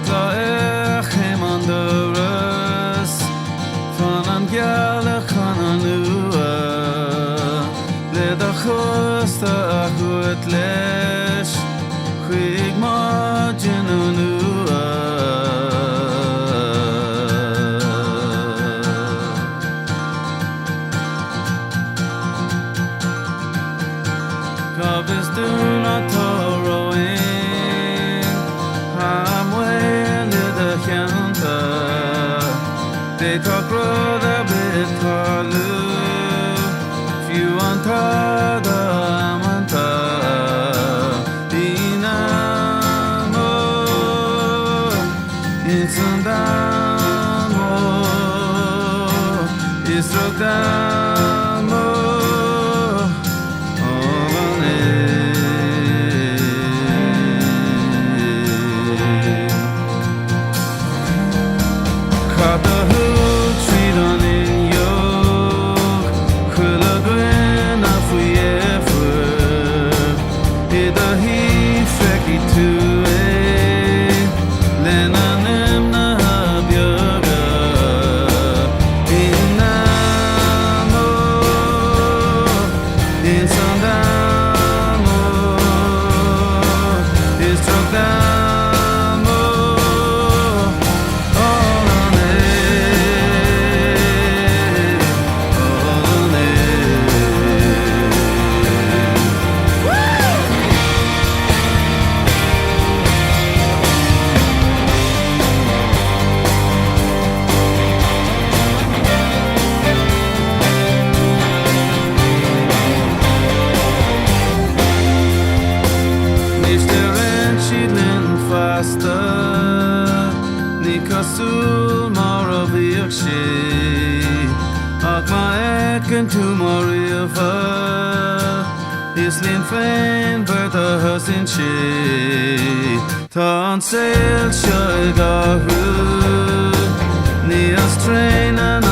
Tagla came on the rest Van an Gaeilge can anua Le da chusta a chuit leis Chuig margin anua Gavis dúna toroin Hamwe le da chianta De talk a bit talu Few antada amanta Dinamo Insandamo Istrogdamo Sul Maraviach she Ach ma ecken to Mariava Islin fein bertha husin she Tá an sail seo gahu Ní as train an